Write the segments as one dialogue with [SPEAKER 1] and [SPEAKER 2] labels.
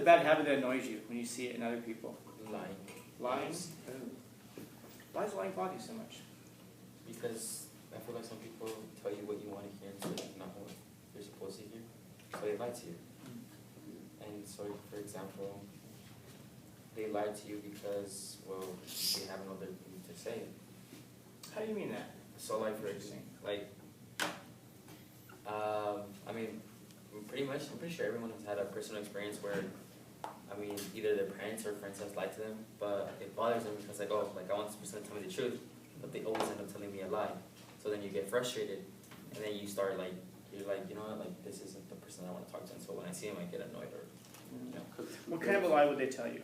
[SPEAKER 1] a bad habit that annoys you when you see it in other people?
[SPEAKER 2] Lying.
[SPEAKER 1] Lying? Why does lying bother you so much?
[SPEAKER 2] Because I feel like some people tell you what you want to hear instead of not what you're supposed to hear. So they lie to you. And so, for example, they lie to you because, well, they have no other thing to say.
[SPEAKER 1] How do you mean that?
[SPEAKER 2] So, like, for example, like, I mean, pretty much, I'm pretty sure everyone has had a personal experience where, I mean, either their parents or friends have lied to them, but it bothers them because, like, oh, like, I want this person to tell me the truth, but they always end up telling me a lie. So then you get frustrated, and then you start, like, you're like, you know what, like, this isn't the person I want to talk to, and so when I see him, I get annoyed, or, you know.
[SPEAKER 1] What kind of a lie would they tell you?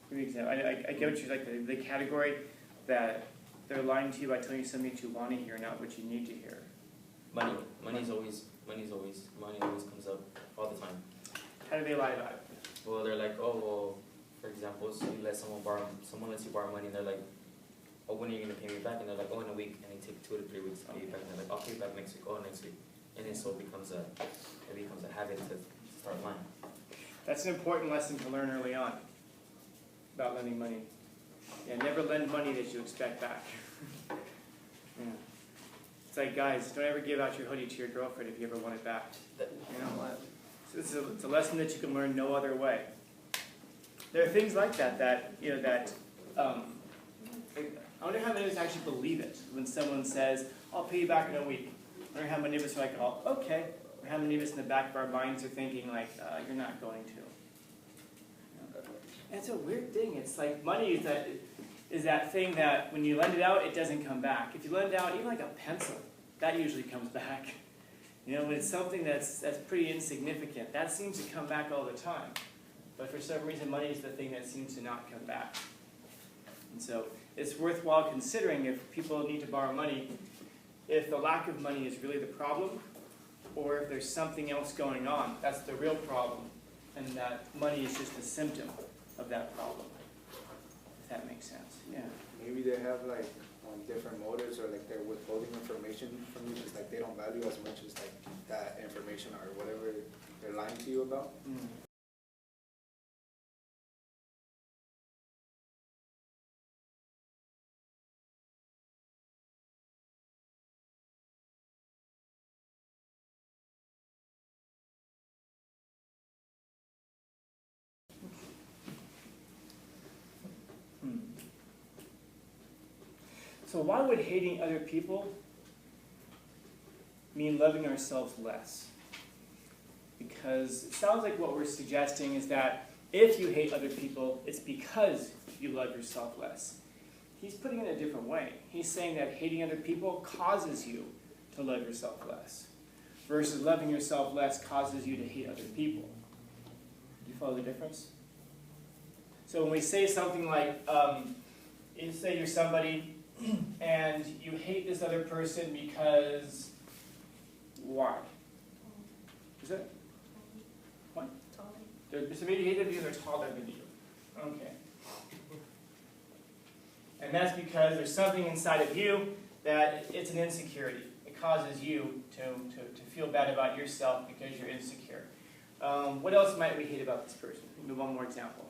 [SPEAKER 1] Give me an example. I get what you're like, the category that they're lying to you by telling you something that you want to hear, not what you need to hear.
[SPEAKER 2] Money always comes up all the time.
[SPEAKER 1] How do they lie about it?
[SPEAKER 2] Well, they're like, oh, well, for example, so you let someone lets you borrow money, and they're like, oh, when are you going to pay me back? And they're like, oh, in a week, and they take 2 to 3 weeks to pay you back, and they're like, I'll pay you back next week, oh, next week. And then so it becomes a habit to start lying. That's
[SPEAKER 1] an important lesson to learn early on about lending money. Yeah, never lend money that you expect back. Yeah. It's like, guys, don't ever give out your hoodie to your girlfriend if you ever want it back. You know what? So it's a lesson that you can learn no other way. There are things like that I wonder how many of us actually believe it when someone says, I'll pay you back in a week. I wonder how many of us are like, oh, okay. Or how many of us in the back of our minds are thinking like, you're not going to. And it's a weird thing. It's like money is that thing that when you lend it out, it doesn't come back. If you lend out even like a pencil, that usually comes back. You know, when it's something that's pretty insignificant, that seems to come back all the time. But for some reason, money is the thing that seems to not come back. And so it's worthwhile considering if people need to borrow money, if the lack of money is really the problem, or if there's something else going on. That's the real problem, and that money is just a symptom of that problem. If that makes sense. Yeah.
[SPEAKER 3] Maybe they have like different motives, or like they're withholding information from you because like they don't value as much as like that information or whatever they're lying to you about. Mm.
[SPEAKER 1] So why would hating other people mean loving ourselves less? Because it sounds like what we're suggesting is that if you hate other people, it's because you love yourself less. He's putting it in a different way. He's saying that hating other people causes you to love yourself less, versus loving yourself less causes you to hate other people. Do you follow the difference? So when we say something like, you say you're somebody and you hate this other person because why? Is it? What? So maybe you hate them because they're taller than you. Okay. And that's because there's something inside of you that it's an insecurity. It causes you to feel bad about yourself because you're insecure. What else might we hate about this person? Give me one more example.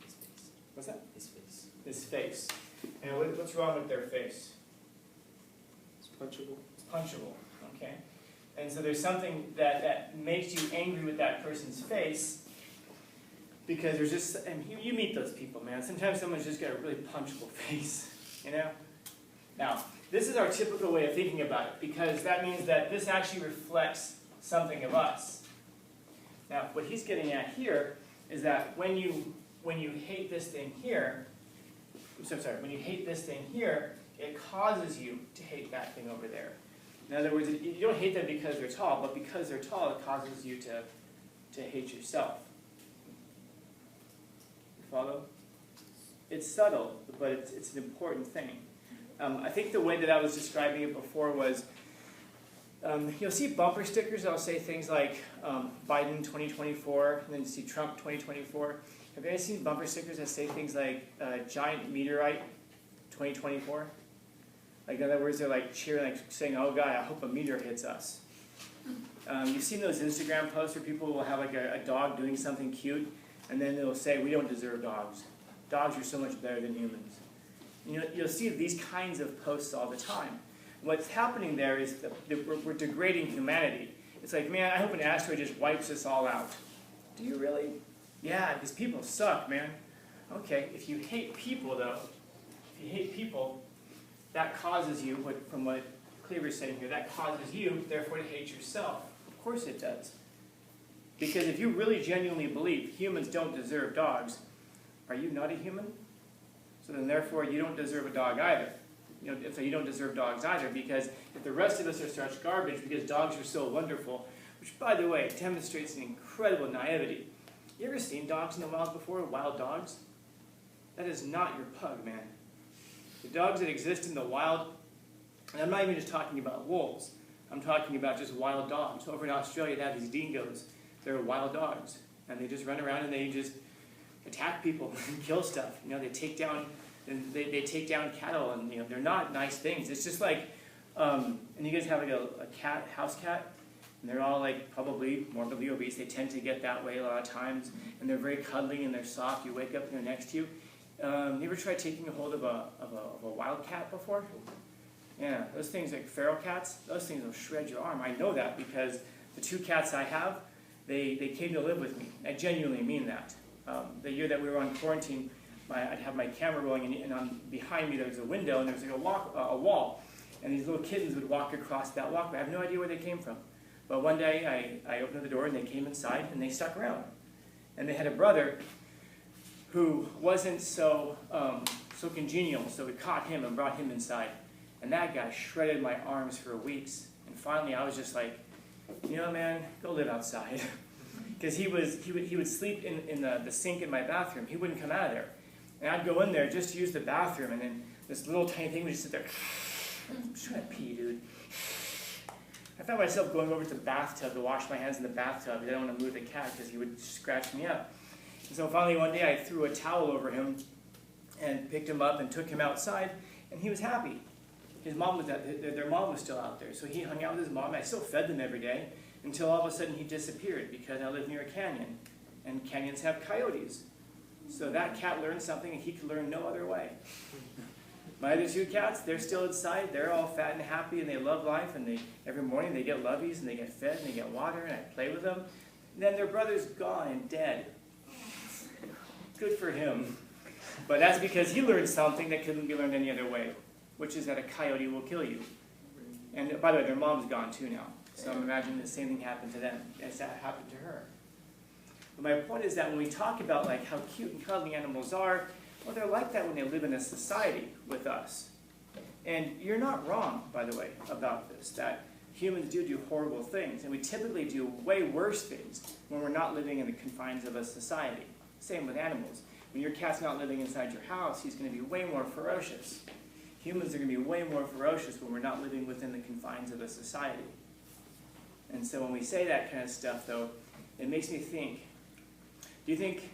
[SPEAKER 2] His face.
[SPEAKER 1] What's that?
[SPEAKER 2] His face.
[SPEAKER 1] His face. And what's wrong with their face?
[SPEAKER 3] It's punchable.
[SPEAKER 1] It's punchable, okay? And so there's something that makes you angry with that person's face because there's just, and you meet those people, man. Sometimes someone's just got a really punchable face, you know? Now, this is our typical way of thinking about it because that means that this actually reflects something of us. Now, what he's getting at here is that when you hate this thing here, when you hate this thing here, it causes you to hate that thing over there. In other words, you don't hate them because they're tall, but because they're tall, it causes you to hate yourself. You follow? It's subtle, but it's an important thing. I think the way that I was describing it before was, you'll see bumper stickers that'll say things like Biden 2024, and then you see Trump 2024. Have you guys seen bumper stickers that say things like giant meteorite 2024? Like in other words, they're like cheering, like saying, oh God, I hope a meteor hits us. You've seen those Instagram posts where people will have like a dog doing something cute, and then they'll say, we don't deserve dogs. Dogs are so much better than humans. You'll see these kinds of posts all the time. What's happening there is that we're degrading humanity. It's like, man, I hope an asteroid just wipes us all out. Do you really? Yeah, because people suck, man. Okay, if you hate people, though, if you hate people, that causes you, from what Cleaver's saying here, that causes you, therefore, to hate yourself. Of course it does. Because if you really genuinely believe humans don't deserve dogs, are you not a human? So then, therefore, you don't deserve a dog either. So you don't deserve dogs either, because if the rest of us are such garbage because dogs are so wonderful, which, by the way, demonstrates an incredible naivety. You ever seen dogs in the wild before, wild dogs? That is not your pug, man. The dogs that exist in the wild, and I'm not even just talking about wolves, I'm talking about just wild dogs. Over in Australia, they have these dingoes. They're wild dogs, and they just run around and they just attack people and kill stuff. They take down, and they take down cattle, and they're not nice things. It's just like, and you guys have like a cat, house cat, and they're all like probably morbidly obese. They tend to get that way a lot of times, and they're very cuddly and they're soft. You wake up and they're next to you. You ever tried taking a hold of a wild cat before? Yeah, those things like feral cats, those things will shred your arm. I know that because the 2 cats I have, they came to live with me. I genuinely mean that. The year that we were on quarantine, I'd have my camera rolling, and behind me there was a window, and there was like a wall. And these little kittens would walk across that walkway. I have no idea where they came from. But one day I opened the door, and they came inside, and they stuck around. And they had a brother who wasn't so congenial, so we caught him and brought him inside. And that guy shredded my arms for weeks. And finally I was just like, man, go live outside. Because he would sleep in the sink in my bathroom. He wouldn't come out of there. And I'd go in there just to use the bathroom, and then this little tiny thing would just sit there. I'm just trying to pee, dude. I found myself going over to the bathtub to wash my hands in the bathtub because I don't want to move the cat because he would scratch me up. And so finally one day I threw a towel over him and picked him up and took him outside, and he was happy. His mom was their mom was still out there, so he hung out with his mom. I still fed them every day until all of a sudden he disappeared because I live near a canyon, and canyons have coyotes. So that cat learned something, and he could learn no other way. My other 2 cats, they're still inside. They're all fat and happy, and they love life, and every morning they get loveys, and they get fed, and they get water, and I play with them. And then their brother's gone and dead. Good for him. But that's because he learned something that couldn't be learned any other way, which is that a coyote will kill you. And by the way, their mom's gone too now. So I'm imagining the same thing happened to them as that happened to her. But my point is that when we talk about like how cute and cuddly animals are, well, they're like that when they live in a society with us. And you're not wrong, by the way, about this, that humans do horrible things, and we typically do way worse things when we're not living in the confines of a society. Same with animals. When your cat's not living inside your house, he's going to be way more ferocious. Humans are going to be way more ferocious when we're not living within the confines of a society. And so when we say that kind of stuff, though, it makes me think, do you think,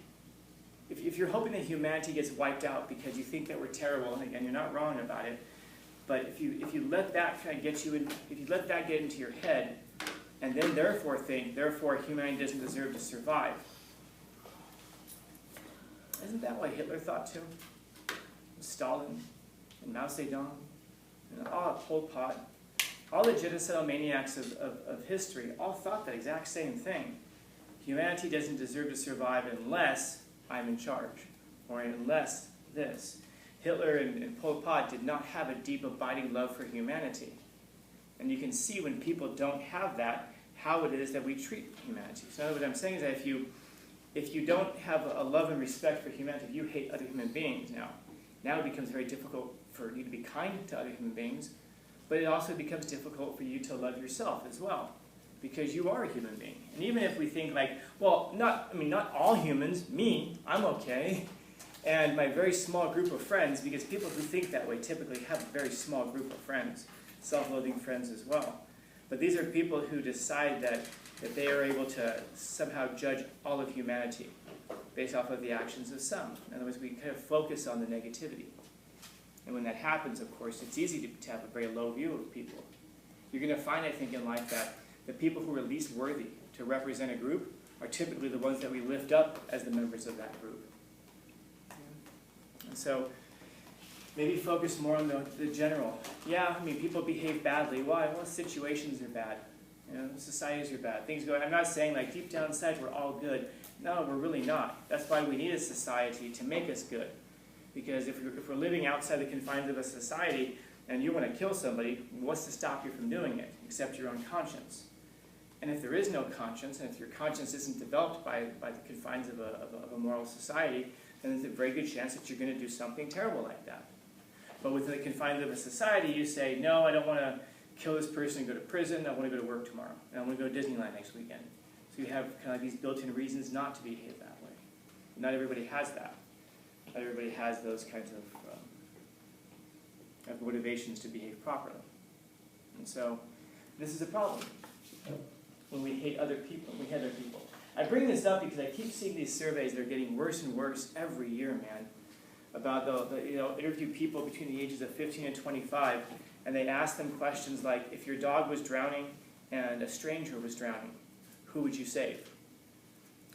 [SPEAKER 1] if you're hoping that humanity gets wiped out because you think that we're terrible, and again, you're not wrong about it, but if you let that kind of get you in, if you let that get into your head, and then therefore think, therefore humanity doesn't deserve to survive, isn't that what Hitler thought too? Stalin, and Mao Zedong, and Pol Pot, all the genocidal maniacs of history all thought that exact same thing. Humanity doesn't deserve to survive unless I'm in charge, or unless this. Hitler and Pol Pot did not have a deep, abiding love for humanity. And you can see when people don't have that, how it is that we treat humanity. So what I'm saying is that if you don't have a love and respect for humanity, if you hate other human beings now it becomes very difficult for you to be kind to other human beings, but it also becomes difficult for you to love yourself as well, because you are a human being. And even if we think like, well, not all humans, I'm okay, and my very small group of friends, because people who think that way typically have a very small group of friends, self-loathing friends as well. But these are people who decide that they are able to somehow judge all of humanity based off of the actions of some. In other words, we kind of focus on the negativity. And when that happens, of course, it's easy to have a very low view of people. You're going to find, I think, in life that the people who are least worthy to represent a group are typically the ones that we lift up as the members of that group. And so maybe focus more on the general. Yeah, I mean, people behave badly. Why? Well, situations are bad. You know, societies are bad. Things go. I'm not saying like deep down inside we're all good. No, we're really not. That's why we need a society to make us good. Because if we're living outside the confines of a society and you want to kill somebody, what's to stop you from doing it except your own conscience? And if there is no conscience, and if your conscience isn't developed by the confines of a moral society, then there's a very good chance that you're going to do something terrible like that. But within the confines of a society, you say, no, I don't want to kill this person and go to prison. I want to go to work tomorrow. And I want to go to Disneyland next weekend. So you have kind of like these built-in reasons not to behave that way. Not everybody has that. Not everybody has those kinds of motivations to behave properly. And so this is a problem when we hate other people. I bring this up because I keep seeing these surveys that are getting worse and worse every year, man. About interview people between the ages of 15 and 25, and they ask them questions like, if your dog was drowning and a stranger was drowning, who would you save?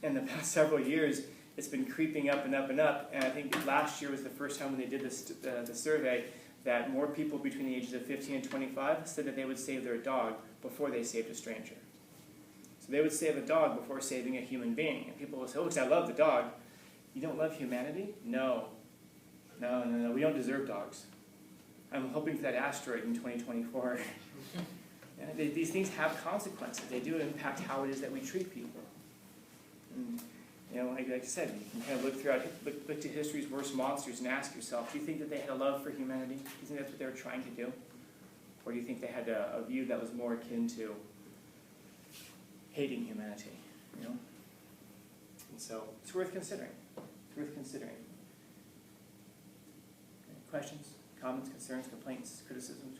[SPEAKER 1] In the past several years, it's been creeping up and up and up, and I think last year was the first time when they did the survey that more people between the ages of 15 and 25 said that they would save their dog before they saved a stranger. So they would save a dog before saving a human being. And people will say, oh, because I love the dog. You don't love humanity? No. No, we don't deserve dogs. I'm hoping for that asteroid in 2024. And these things have consequences. They do impact how it is that we treat people. And, like I said, you can kind of look to history's worst monsters and ask yourself, do you think that they had a love for humanity? Do you think that's what they were trying to do? Or do you think they had a view that was more akin to hating humanity? And so it's worth considering. Questions, comments, concerns, complaints, criticisms?